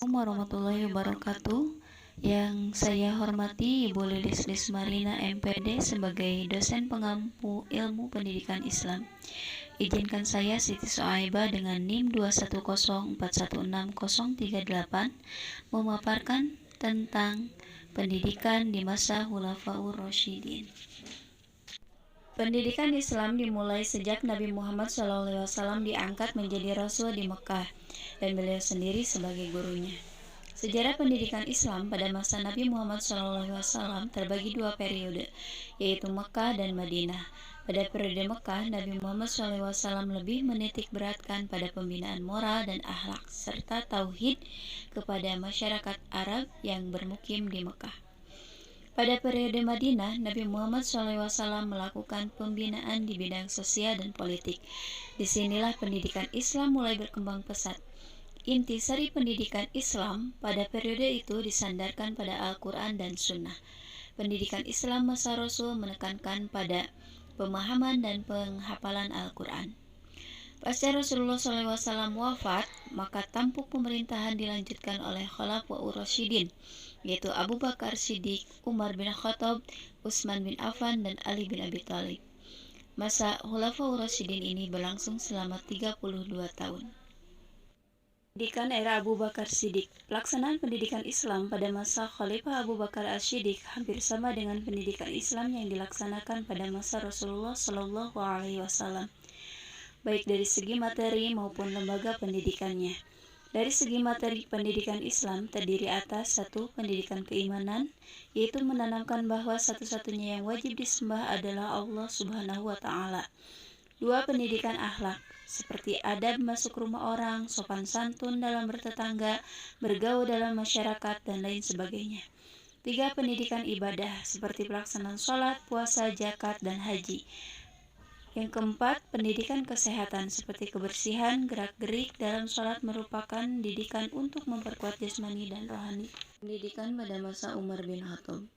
Warahmatullahi wabarakatuh. Yang saya hormati Ibu Lilis Lismarina MPD sebagai dosen pengampu ilmu pendidikan Islam. Izinkan saya Siti Soaibah dengan NIM 210416038 memaparkan tentang pendidikan di masa Khulafaur Rasyidin. Pendidikan Islam dimulai sejak Nabi Muhammad SAW diangkat menjadi Rasul di Mekah dan beliau sendiri sebagai gurunya. Sejarah pendidikan Islam pada masa Nabi Muhammad SAW terbagi dua periode, yaitu Mekah dan Madinah. Pada periode Mekah, Nabi Muhammad SAW lebih menitik beratkan pada pembinaan moral dan akhlak serta tauhid kepada masyarakat Arab yang bermukim di Mekah. Pada periode Madinah, Nabi Muhammad SAW melakukan pembinaan di bidang sosial dan politik. Disinilah pendidikan Islam mulai berkembang pesat. Intisari pendidikan Islam pada periode itu disandarkan pada Al-Quran dan Sunnah. Pendidikan Islam masa Rasul menekankan pada pemahaman dan penghafalan Al-Quran. Pasca Rasulullah SAW wafat, maka tampuk pemerintahan dilanjutkan oleh Khulafaur Rasyidin, yaitu Abu Bakar Siddiq, Umar bin Khattab, Utsman bin Affan, dan Ali bin Abi Thalib. Masa Khulafaur Rasyidin ini berlangsung selama 32 tahun. Pendidikan era Abu Bakar Siddiq. Pelaksanaan pendidikan Islam pada masa Khalifah Abu Bakar As-Siddiq hampir sama dengan pendidikan Islam yang dilaksanakan pada masa Rasulullah Shallallahu Alaihi Wasallam, baik dari segi materi maupun lembaga pendidikannya. Dari segi materi pendidikan Islam terdiri atas satu, pendidikan keimanan, yaitu menanamkan bahwa satu-satunya yang wajib disembah adalah Allah Subhanahu wa Ta'ala. Dua, pendidikan akhlak, seperti adab masuk rumah orang, sopan santun dalam bertetangga, bergaul dalam masyarakat, dan lain sebagainya. Tiga, pendidikan ibadah, seperti pelaksanaan sholat, puasa, zakat, dan haji. Yang keempat, pendidikan kesehatan, seperti kebersihan, gerak-gerik dalam sholat merupakan didikan untuk memperkuat jasmani dan rohani. Pendidikan pada masa Umar bin Khattab.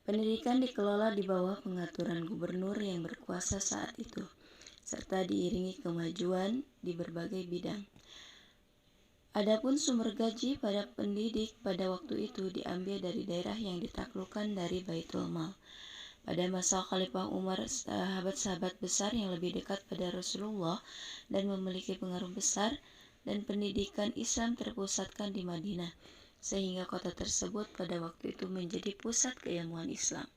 Pendidikan dikelola di bawah pengaturan gubernur yang berkuasa saat itu, serta diiringi kemajuan di berbagai bidang. Adapun sumber gaji pada pendidik pada waktu itu diambil dari daerah yang ditaklukkan dari Baitul Mal. Pada masa Khalifah Umar, sahabat-sahabat besar yang lebih dekat pada Rasulullah dan memiliki pengaruh besar, dan pendidikan Islam terpusatkan di Madinah, sehingga kota tersebut pada waktu itu menjadi pusat keilmuan Islam.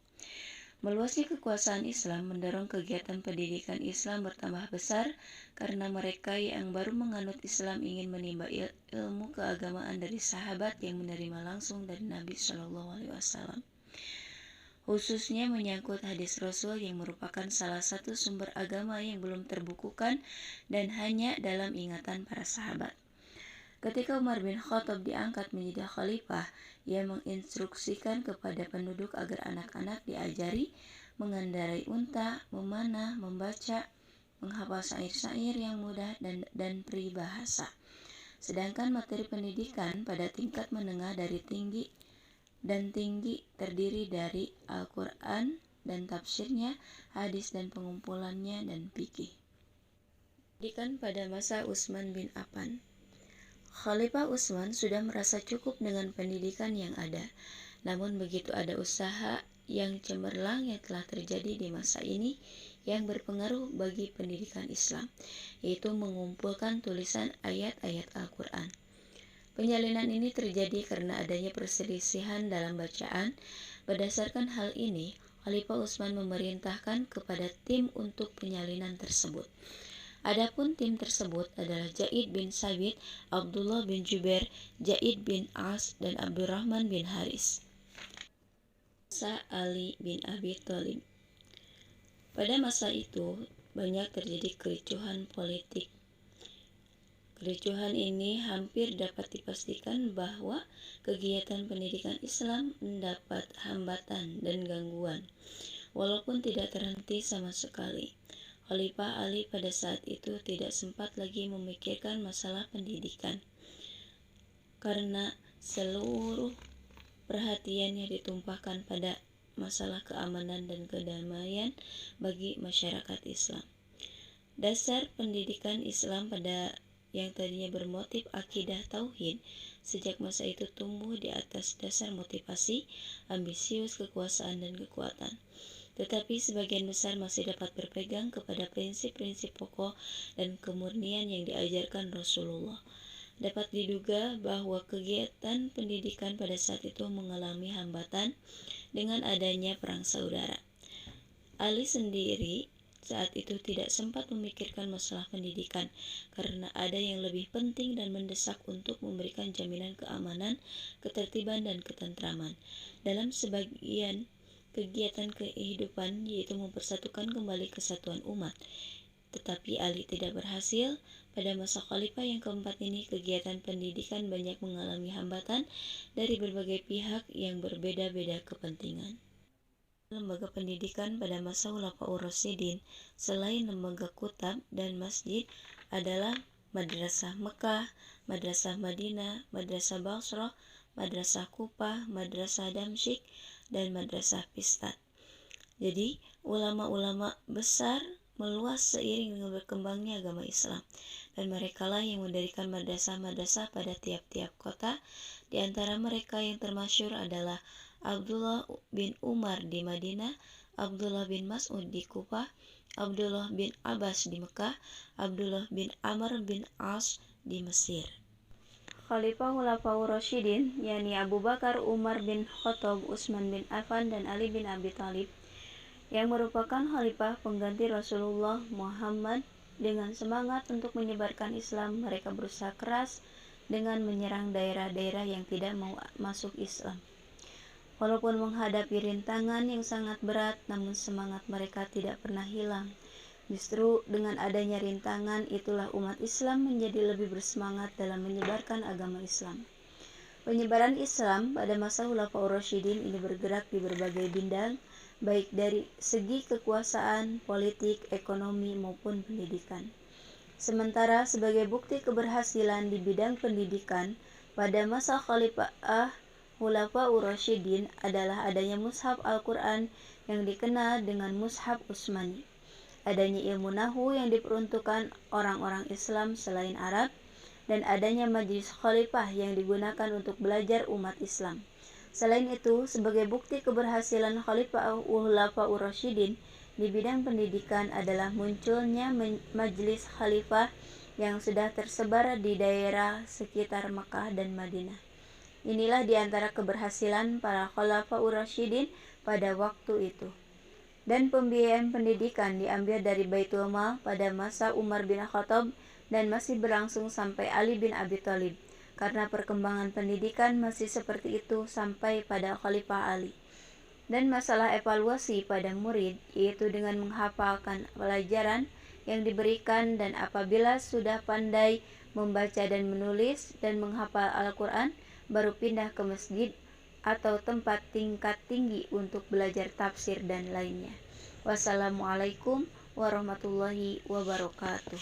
Meluasnya kekuasaan Islam mendorong kegiatan pendidikan Islam bertambah besar karena mereka yang baru menganut Islam ingin menimba ilmu keagamaan dari sahabat yang menerima langsung dari Nabi Shallallahu Alaihi Wasallam. Khususnya menyangkut hadis Rasul yang merupakan salah satu sumber agama yang belum terbukukan dan hanya dalam ingatan para sahabat. Ketika Umar bin Khattab diangkat menjadi khalifah, ia menginstruksikan kepada penduduk agar anak-anak diajari mengendarai unta, memanah, membaca, menghafal syair-syair yang mudah dan peribahasa. Sedangkan materi pendidikan pada tingkat menengah dari tinggi terdiri dari Al-Quran dan tafsirnya, hadis dan pengumpulannya, dan fikih. Pendidikan pada masa Utsman bin Affan. Khalifah Utsman sudah merasa cukup dengan pendidikan yang ada. Namun begitu ada usaha yang cemerlang yang telah terjadi di masa ini yang berpengaruh bagi pendidikan Islam, yaitu mengumpulkan tulisan ayat-ayat Al-Quran. Penyalinan ini terjadi karena adanya perselisihan dalam bacaan. Berdasarkan hal ini, Khalifah Utsman memerintahkan kepada tim untuk penyalinan tersebut. Adapun tim tersebut adalah Zaid bin Sabit, Abdullah bin Jubair, Zaid bin As, dan Abdurrahman bin Haris. Ali bin Abi Thalib. Pada masa itu banyak terjadi kericuhan politik. Kericuhan ini hampir dapat dipastikan bahwa kegiatan pendidikan Islam mendapat hambatan dan gangguan, walaupun tidak terhenti sama sekali. Khalifah Ali pada saat itu tidak sempat lagi memikirkan masalah pendidikan, karena seluruh perhatiannya ditumpahkan pada masalah keamanan dan kedamaian bagi masyarakat Islam. Dasar pendidikan Islam pada yang tadinya bermotif akidah tauhid Sejak masa itu tumbuh di atas dasar motivasi, ambisius, kekuasaan, dan kekuatan. Tetapi sebagian besar masih dapat berpegang kepada prinsip-prinsip pokok dan kemurnian yang diajarkan Rasulullah. Dapat diduga bahwa kegiatan pendidikan pada saat itu mengalami hambatan dengan adanya perang saudara. Ali sendiri saat itu tidak sempat memikirkan masalah pendidikan karena ada yang lebih penting dan mendesak untuk memberikan jaminan keamanan, ketertiban, dan ketentraman dalam sebagian kegiatan kehidupan, yaitu mempersatukan kembali kesatuan umat. Tetapi Ali tidak berhasil. Pada masa khalifah yang keempat ini, kegiatan pendidikan banyak mengalami hambatan dari berbagai pihak yang berbeda-beda kepentingan. Lembaga pendidikan pada masa Khulafaur Rasyidin selain lembaga kutab dan masjid adalah Madrasah Mekah, Madrasah Madinah, Madrasah Basrah, Madrasah Kufah, Madrasah Damsyik, dan Madrasah Fistat. Jadi, ulama-ulama besar meluas seiring dengan berkembangnya agama Islam, dan merekalah yang mendirikan madrasah-madrasah pada tiap-tiap kota. Di antara mereka yang termasyhur adalah Abdullah bin Umar di Madinah, Abdullah bin Mas'ud di Kufah, Abdullah bin Abbas di Mekah, Abdullah bin Amr bin As di Mesir. Khalifah Khulafaur Rasyidin, yakni Abu Bakar, Umar bin Khattab, Utsman bin Affan, dan Ali bin Abi Thalib, yang merupakan khalifah pengganti Rasulullah Muhammad. Dengan semangat untuk menyebarkan Islam, mereka berusaha keras dengan menyerang daerah-daerah yang tidak mau masuk Islam. Walaupun menghadapi rintangan yang sangat berat, namun semangat mereka tidak pernah hilang. Justru dengan adanya rintangan, itulah umat Islam menjadi lebih bersemangat dalam menyebarkan agama Islam. Penyebaran Islam pada masa Khulafaur Rasyidin ini bergerak di berbagai bidang, baik dari segi kekuasaan, politik, ekonomi, maupun pendidikan. Sementara sebagai bukti keberhasilan di bidang pendidikan pada masa Khalifah Khulafaur Rasyidin adalah adanya mushaf Al-Quran yang dikenal dengan mushaf Utsmani, adanya ilmu nahwu yang diperuntukkan orang-orang Islam selain Arab, dan adanya majelis khalifah yang digunakan untuk belajar umat Islam. Selain itu, sebagai bukti keberhasilan Khalifah Khulafaur Rasyidin di bidang pendidikan adalah munculnya majelis khalifah yang sudah tersebar di daerah sekitar Mekah dan Madinah. Inilah di antara keberhasilan para Khulafaur Rasyidin pada waktu itu. Dan pembiayaan pendidikan diambil dari Baitul Mal pada masa Umar bin Khattab dan masih berlangsung sampai Ali bin Abi Thalib, karena perkembangan pendidikan masih seperti itu sampai pada Khalifah Ali. Dan masalah evaluasi pada murid, yaitu dengan menghafalkan pelajaran yang diberikan, dan apabila sudah pandai membaca dan menulis dan menghafal Al-Quran, baru pindah ke masjid atau tempat tingkat tinggi untuk belajar tafsir dan lainnya. Wassalamualaikum warahmatullahi wabarakatuh.